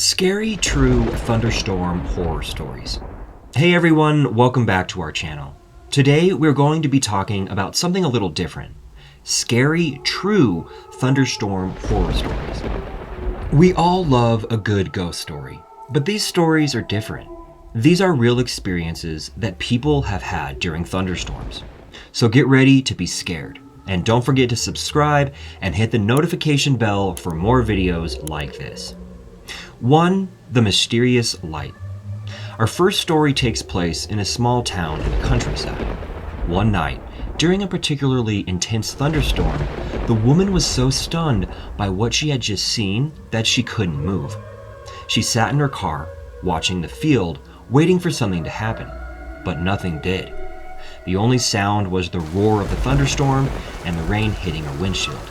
Scary, true thunderstorm horror stories. Hey everyone, welcome back to our channel. Today we're going to be talking about something a little different. Scary, true thunderstorm horror stories. We all love a good ghost story, but these stories are different. These are real experiences that people have had during thunderstorms. So get ready to be scared. And don't forget to subscribe and hit the notification bell for more videos like this. 1. The Mysterious Light. Our first story takes place in a small town in the countryside. One night, during a particularly intense thunderstorm, the woman was so stunned by what she had just seen that she couldn't move. She sat in her car, watching the field, waiting for something to happen, but nothing did. The only sound was the roar of the thunderstorm and the rain hitting her windshield.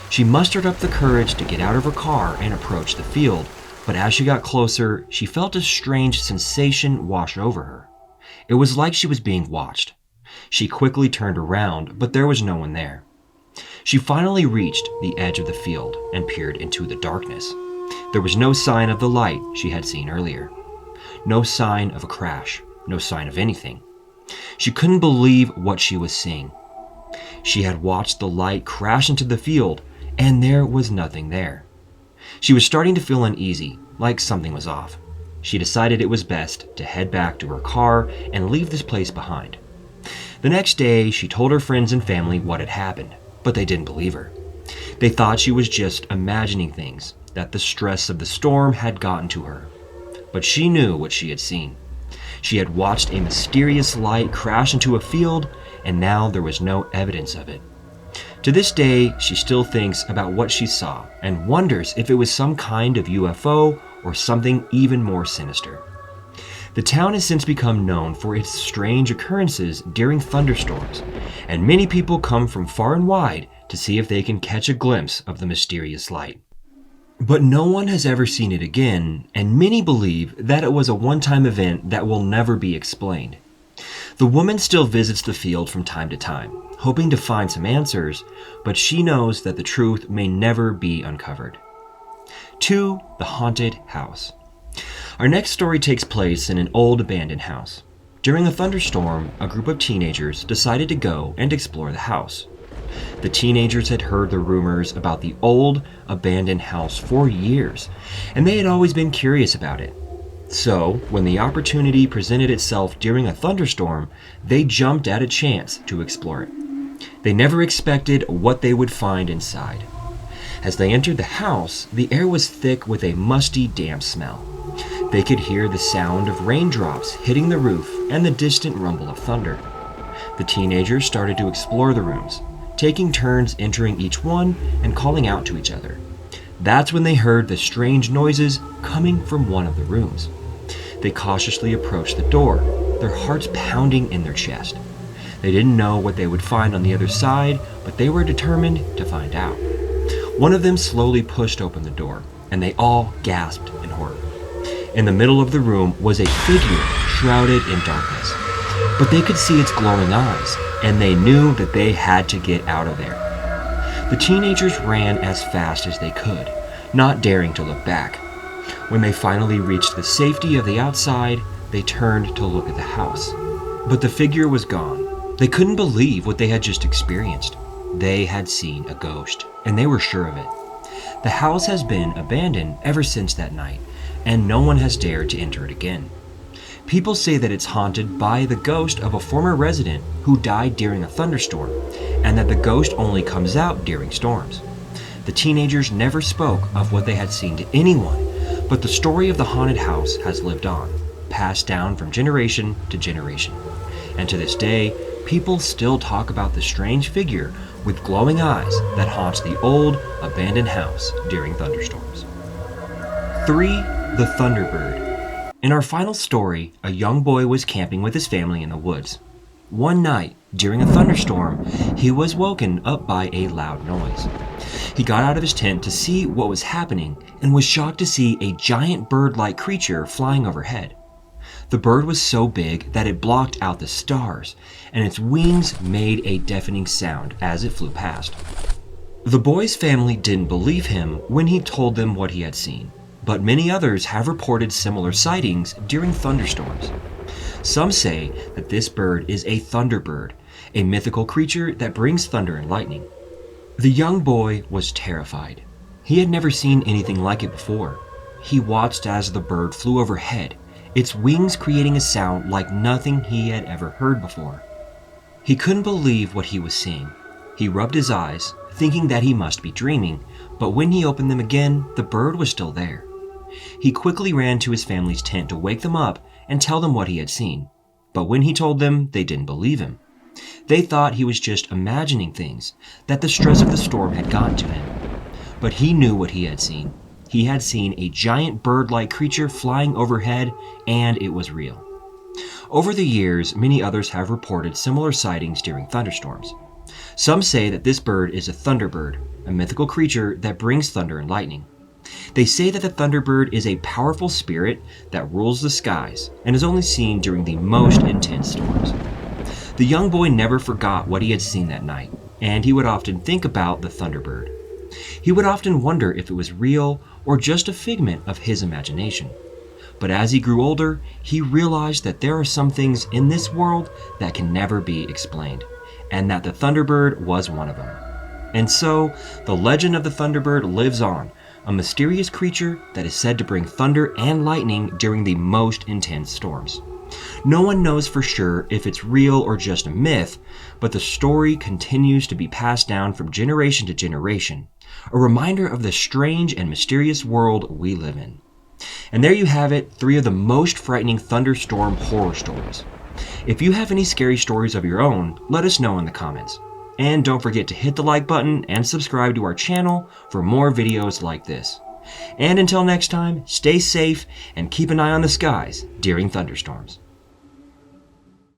She mustered up the courage to get out of her car and approach the field, but as she got closer, she felt a strange sensation wash over her. It was like she was being watched. She quickly turned around, but there was no one there. She finally reached the edge of the field and peered into the darkness. There was no sign of the light she had seen earlier. No sign of a crash, no sign of anything. She couldn't believe what she was seeing. She had watched the light crash into the field, and there was nothing there. She was starting to feel uneasy, like something was off. She decided it was best to head back to her car and leave this place behind. The next day, she told her friends and family what had happened, but they didn't believe her. They thought she was just imagining things, that the stress of the storm had gotten to her. But she knew what she had seen. She had watched a mysterious light crash into a field, and now there was no evidence of it. To this day, she still thinks about what she saw and wonders if it was some kind of UFO or something even more sinister. The town has since become known for its strange occurrences during thunderstorms, and many people come from far and wide to see if they can catch a glimpse of the mysterious light. But no one has ever seen it again, and many believe that it was a one-time event that will never be explained. The woman still visits the field from time to time, hoping to find some answers, but she knows that the truth may never be uncovered. 2. The Haunted House. Our next story takes place in an old abandoned house. During a thunderstorm, a group of teenagers decided to go and explore the house. The teenagers had heard the rumors about the old abandoned house for years, and they had always been curious about it. So, when the opportunity presented itself during a thunderstorm, they jumped at a chance to explore it. They never expected what they would find inside. As they entered the house, the air was thick with a musty, damp smell. They could hear the sound of raindrops hitting the roof and the distant rumble of thunder. The teenagers started to explore the rooms, taking turns entering each one and calling out to each other. That's when they heard the strange noises coming from one of the rooms. They cautiously approached the door, their hearts pounding in their chest. They didn't know what they would find on the other side, but they were determined to find out. One of them slowly pushed open the door, and they all gasped in horror. In the middle of the room was a figure shrouded in darkness, but they could see its glowing eyes, and they knew that they had to get out of there. The teenagers ran as fast as they could, not daring to look back. When they finally reached the safety of the outside, they turned to look at the house. But the figure was gone. They couldn't believe what they had just experienced. They had seen a ghost, and they were sure of it. The house has been abandoned ever since that night, and no one has dared to enter it again. People say that it's haunted by the ghost of a former resident who died during a thunderstorm, and that the ghost only comes out during storms. The teenagers never spoke of what they had seen to anyone, but the story of the haunted house has lived on, passed down from generation to generation. And to this day, people still talk about the strange figure with glowing eyes that haunts the old, abandoned house during thunderstorms. 3. The Thunderbird. In our final story, a young boy was camping with his family in the woods. One night, during a thunderstorm, he was woken up by a loud noise. He got out of his tent to see what was happening and was shocked to see a giant bird-like creature flying overhead. The bird was so big that it blocked out the stars, and its wings made a deafening sound as it flew past. The boy's family didn't believe him when he told them what he had seen. but many others have reported similar sightings during thunderstorms. Some say that this bird is a thunderbird, a mythical creature that brings thunder and lightning. The young boy was terrified. He had never seen anything like it before. He watched as the bird flew overhead, its wings creating a sound like nothing he had ever heard before. He couldn't believe what he was seeing. He rubbed his eyes, thinking that he must be dreaming, but when he opened them again, the bird was still there. He quickly ran to his family's tent to wake them up and tell them what he had seen. But when he told them, they didn't believe him. They thought he was just imagining things, that the stress of the storm had gotten to him. But he knew what he had seen. He had seen a giant bird-like creature flying overhead, and it was real. Over the years, many others have reported similar sightings during thunderstorms. Some say that this bird is a thunderbird, a mythical creature that brings thunder and lightning. They say that the thunderbird is a powerful spirit that rules the skies and is only seen during the most intense storms. The young boy never forgot what he had seen that night, and he would often think about the thunderbird. He would often wonder if it was real or just a figment of his imagination. But as he grew older, he realized that there are some things in this world that can never be explained, and that the thunderbird was one of them. And so, the legend of the thunderbird lives on, a mysterious creature that is said to bring thunder and lightning during the most intense storms. No one knows for sure if it's real or just a myth, but the story continues to be passed down from generation to generation, a reminder of the strange and mysterious world we live in. And there you have it, 3 of the most frightening thunderstorm horror stories. If you have any scary stories of your own, let us know in the comments. And don't forget to hit the like button and subscribe to our channel for more videos like this. And until next time, stay safe and keep an eye on the skies during thunderstorms.